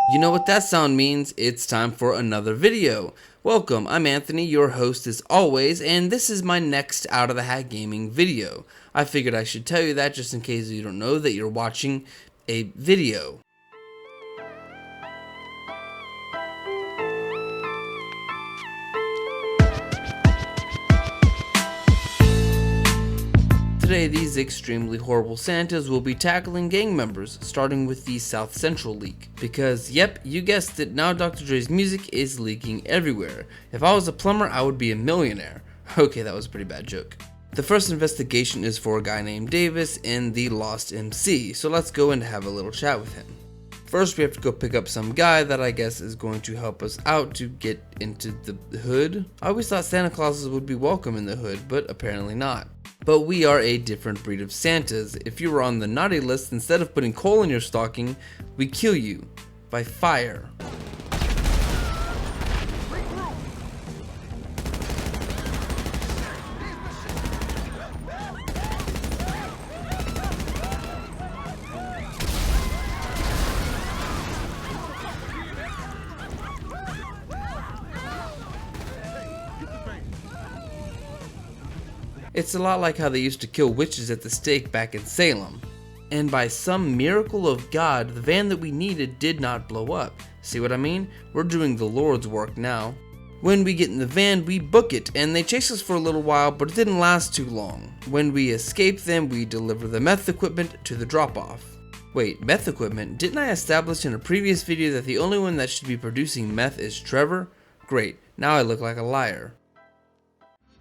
You know what that sound means? It's time for another video. Welcome, I'm Anthony, your host as always, and this is my next Out of the Hat Gaming video. I figured I should tell you that just in case you don't know that you're watching a video. Today, these extremely horrible Santas will be tackling gang members, starting with the South Central leak. Because, yep, you guessed it, now Dr. Dre's music is leaking everywhere. If I was a plumber, I would be a millionaire. Okay, that was a pretty bad joke. The first investigation is for a guy named Davis in the Lost MC, so let's go and have a little chat with him. First, we have to go pick up some guy that I guess is going to help us out to get into the hood. I always thought Santa Clauses would be welcome in the hood, but apparently not. But we are a different breed of Santas. If you were on the naughty list, instead of putting coal in your stocking, we kill you by fire. It's a lot like how they used to kill witches at the stake back in Salem. And by some miracle of God, the van that we needed did not blow up. See what I mean? We're doing the Lord's work now. When we get in the van, we book it, and they chase us for a little while, but it didn't last too long. When we escape them, we deliver the meth equipment to the drop-off. Wait, meth equipment? Didn't I establish in a previous video that the only one that should be producing meth is Trevor? Great, now I look like a liar.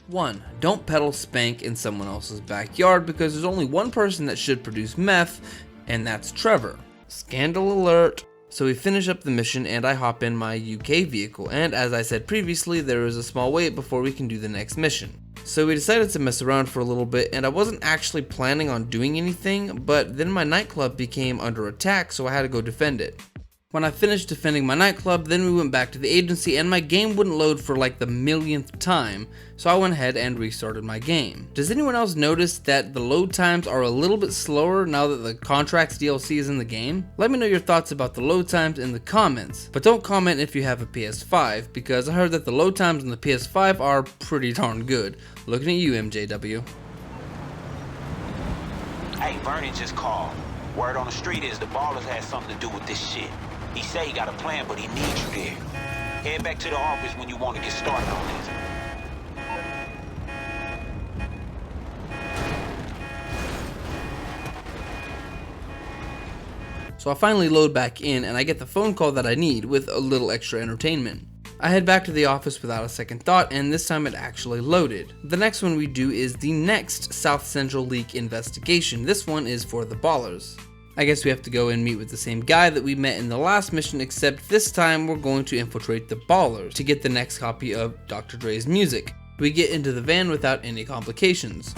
1. Don't peddle spank in someone else's backyard because there's only one person that should produce meth, and that's Trevor. Scandal alert. So we finish up the mission and I hop in my UK vehicle, and as I said previously, there is a small wait before we can do the next mission. So we decided to mess around for a little bit, and I wasn't actually planning on doing anything, but then my nightclub became under attack, so I had to go defend it. When I finished defending my nightclub, then we went back to the agency and my game wouldn't load for like the millionth time, so I went ahead and restarted my game. Does anyone else notice that the load times are a little bit slower now that the Contracts DLC is in the game? Let me know your thoughts about the load times in the comments, but don't comment if you have a PS5, because I heard that the load times on the PS5 are pretty darn good. Looking at you, MJW. Hey, Vernon just called. Word on the street is the Ballers had something to do with this shit. He say he got a plan, but he needs you there. Head back to the office when you want to get started on this. So I finally load back in and I get the phone call that I need with a little extra entertainment. I head back to the office without a second thought, and this time it actually loaded. The next one we do is the next South Central leak investigation. This one is for the Ballers. I guess we have to go and meet with the same guy that we met in the last mission, except this time we're going to infiltrate the Ballers to get the next copy of Dr. Dre's music. We get into the van without any complications.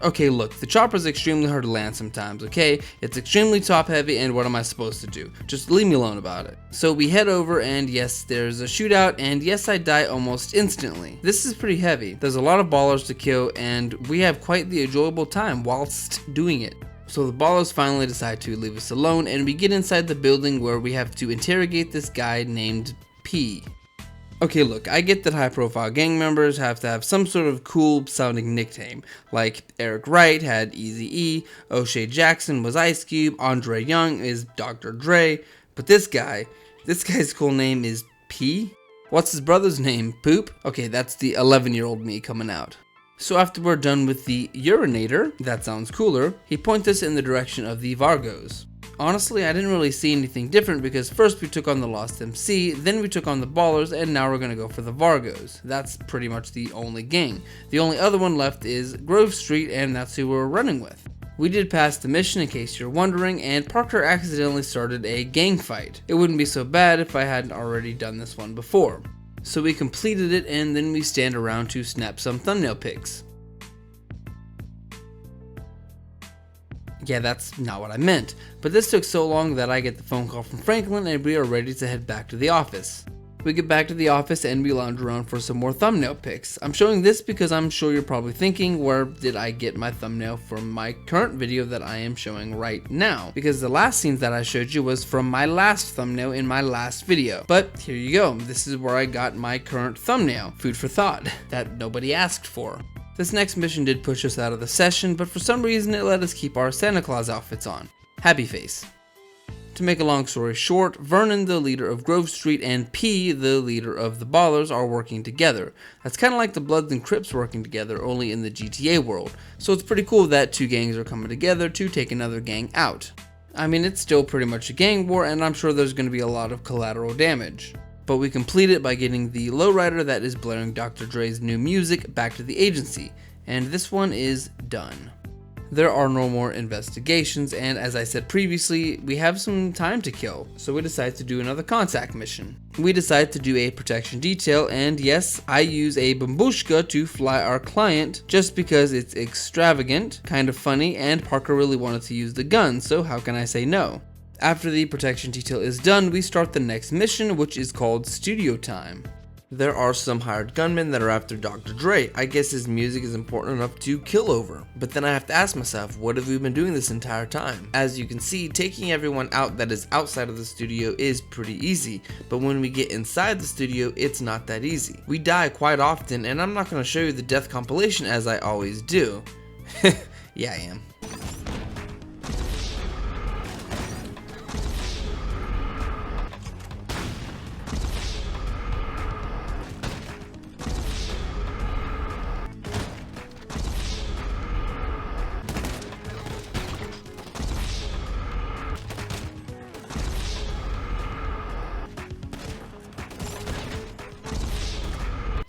Okay, look, the chopper's extremely hard to land sometimes, okay? It's extremely top heavy, and what am I supposed to do? Just leave me alone about it. So we head over, and yes, there's a shootout, and yes, I die almost instantly. This is pretty heavy. There's a lot of Ballers to kill, and we have quite the enjoyable time whilst doing it. So the Ballers finally decide to leave us alone, and we get inside the building where we have to interrogate this guy named P. Okay, look, I get that high-profile gang members have to have some sort of cool-sounding nickname, like Eric Wright had Eazy-E, O'Shea Jackson was Ice Cube, Andre Young is Dr. Dre, but this guy's cool name is P? What's his brother's name, Poop? Okay, that's the 11-year-old me coming out. So after we're done with the urinator, that sounds cooler, he points us in the direction of the Vargos. Honestly, I didn't really see anything different because first we took on the Lost MC, then we took on the Ballers, and now we're gonna go for the Vargos. That's pretty much the only gang. The only other one left is Grove Street, and that's who we're running with. We did pass the mission in case you're wondering, and Parker accidentally started a gang fight. It wouldn't be so bad if I hadn't already done this one before. So we completed it, and then we stand around to snap some thumbnail pics. Yeah, that's not what I meant, but this took so long that I get the phone call from Franklin and we are ready to head back to the office. We get back to the office and we lounge around for some more thumbnail pics. I'm showing this because I'm sure you're probably thinking, where did I get my thumbnail from my current video that I am showing right now? Because the last scenes that I showed you was from my last thumbnail in my last video. But here you go, this is where I got my current thumbnail. Food for thought, that nobody asked for. This next mission did push us out of the session, but for some reason it let us keep our Santa Claus outfits on. Happy face. To make a long story short, Vernon, the leader of Grove Street, and P, the leader of the Ballers, are working together. That's kind of like the Bloods and Crips working together, only in the GTA world. So it's pretty cool that two gangs are coming together to take another gang out. I mean, it's still pretty much a gang war, and I'm sure there's going to be a lot of collateral damage. But we complete it by getting the lowrider that is blaring Dr. Dre's new music back to the agency, and this one is done. There are no more investigations, and as I said previously, we have some time to kill, so we decide to do another contact mission. We decide to do a protection detail, and yes, I use a bambushka to fly our client just because it's extravagant, kind of funny, and Parker really wanted to use the gun, so how can I say no? After the protection detail is done, we start the next mission, which is called Studio Time. There are some hired gunmen that are after Dr. Dre. I guess his music is important enough to kill over. But then I have to ask myself, what have we been doing this entire time? As you can see, taking everyone out that is outside of the studio is pretty easy, but when we get inside the studio, it's not that easy. We die quite often, and I'm not going to show you the death compilation as I always do. Yeah, I am.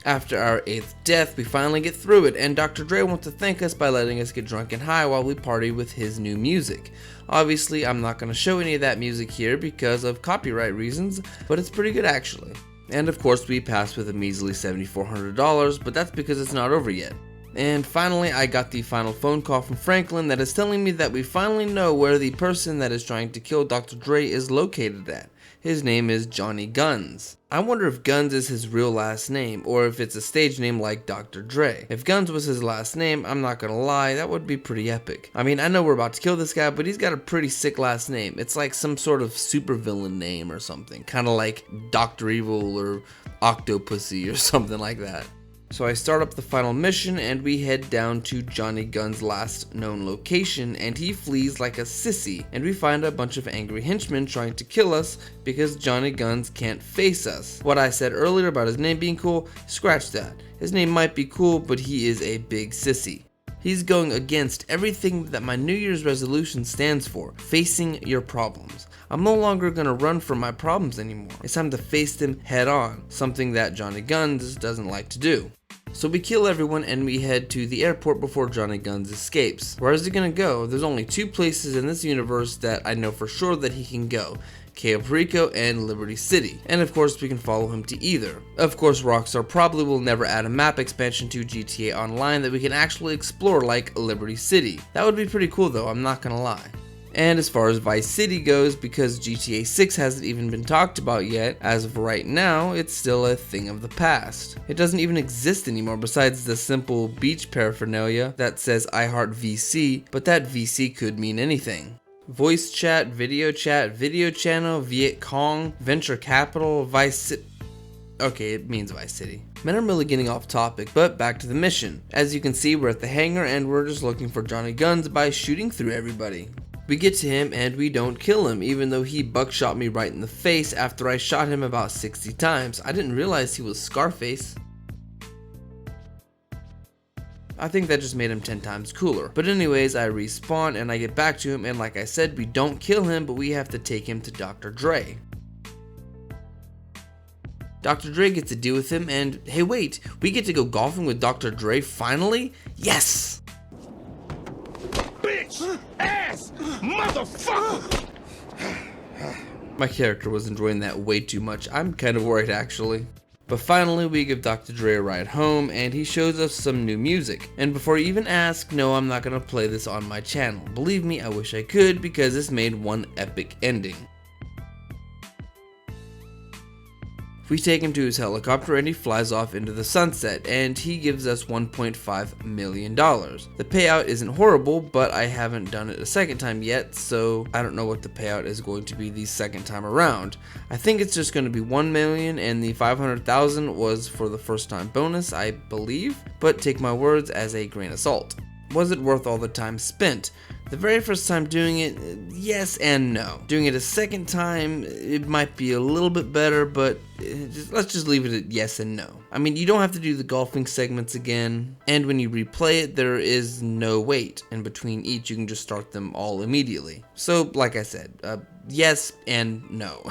After our 8th death, we finally get through it, and Dr. Dre wants to thank us by letting us get drunk and high while we party with his new music. Obviously, I'm not going to show any of that music here because of copyright reasons, but it's pretty good actually. And of course, we passed with a measly $7,400, but that's because it's not over yet. And finally, I got the final phone call from Franklin that is telling me that we finally know where the person that is trying to kill Dr. Dre is located at. His name is Johnny Guns. I wonder if Guns is his real last name, or if it's a stage name like Dr. Dre. If Guns was his last name, I'm not gonna lie, that would be pretty epic. I mean, I know we're about to kill this guy, but he's got a pretty sick last name. It's like some sort of supervillain name or something. Kinda like Dr. Evil or Octopussy or something like that. So I start up the final mission and we head down to Johnny Guns' last known location, and he flees like a sissy, and we find a bunch of angry henchmen trying to kill us because Johnny Guns can't face us. What I said earlier about his name being cool, scratch that. His name might be cool, but he is a big sissy. He's going against everything that my New Year's resolution stands for, facing your problems. I'm no longer gonna run from my problems anymore. It's time to face them head on, something that Johnny Guns doesn't like to do. So we kill everyone and we head to the airport before Johnny Guns escapes. Where is he gonna go? There's only two places in this universe that I know for sure that he can go. Cayo Perico and Liberty City, and of course we can follow him to either. Of course, Rockstar probably will never add a map expansion to GTA Online that we can actually explore like Liberty City. That would be pretty cool though, I'm not gonna lie. And as far as Vice City goes, because GTA 6 hasn't even been talked about yet, as of right now, it's still a thing of the past. It doesn't even exist anymore besides the simple beach paraphernalia that says I heart VC, but that VC could mean anything. Voice chat, video channel, Viet Cong, venture capital, Vice City. Okay, it means Vice City. Man, I'm really getting off topic, but back to the mission. As you can see, we're at the hangar and we're just looking for Johnny Guns by shooting through everybody. We get to him and we don't kill him, even though he buckshot me right in the face after I shot him about 60 times. I didn't realize he was Scarface. I think that just made him 10 times cooler. But anyways, I respawn and I get back to him, and like I said, we don't kill him, but we have to take him to Dr. Dre. Dr. Dre gets to deal with him, and hey wait, we get to go golfing with Dr. Dre finally? Yes! Bitch! Ass! Motherfucker! My character was enjoying that way too much. I'm kind of worried actually. But finally we give Dr. Dre a ride home and he shows us some new music. And before you even ask, no, I'm not gonna play this on my channel. Believe me, I wish I could because this made one epic ending. We take him to his helicopter and he flies off into the sunset, and he gives us $1.5 million. The payout isn't horrible, but I haven't done it a second time yet, so I don't know what the payout is going to be the second time around. I think it's just going to be $1 million, and the $500,000 was for the first time bonus, I believe, but take my words as a grain of salt. Was it worth all the time spent? The very first time doing it, yes and no. Doing it a second time, it might be a little bit better, but let's just leave it at yes and no. I mean, you don't have to do the golfing segments again, and when you replay it, there is no wait in between each. You can just start them all immediately. So, like I said, yes and no.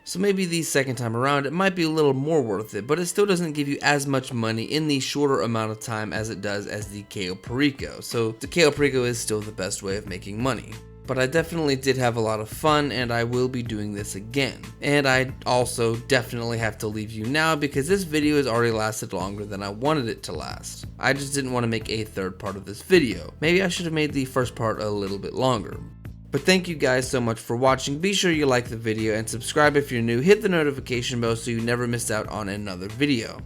So maybe the second time around it might be a little more worth it, but it still doesn't give you as much money in the shorter amount of time as it does as the Cayo Perico. So the Cayo Perico is still the best way of making money. But I definitely did have a lot of fun, and I will be doing this again. And I also definitely have to leave you now because this video has already lasted longer than I wanted it to last. I just didn't want to make a third part of this video. Maybe I should have made the first part a little bit longer. But thank you guys so much for watching. Be sure you like the video and subscribe if you're new. Hit the notification bell so you never miss out on another video.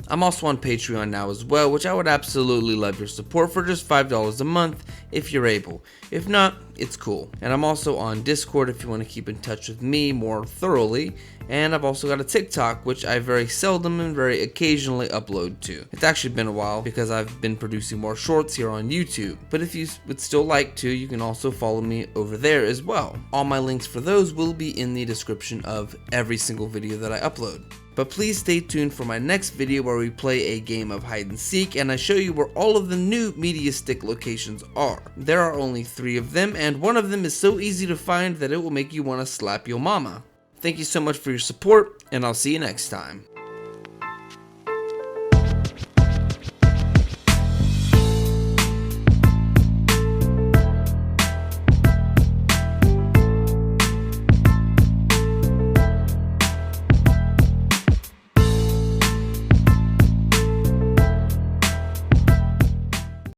I'm also on Patreon now as well, which I would absolutely love your support for just $5 a month if you're able. If not, it's cool. And I'm also on Discord if you want to keep in touch with me more thoroughly. And I've also got a TikTok, which I very seldom and very occasionally upload to. It's actually been a while because I've been producing more shorts here on YouTube. But if you would still like to, you can also follow me over there as well. All my links for those will be in the description of every single video that I upload. But please stay tuned for my next video where we play a game of hide and seek and I show you where all of the new media stick locations are. There are only 3 of them, and one of them is so easy to find that it will make you want to slap your mama. Thank you so much for your support, and I'll see you next time.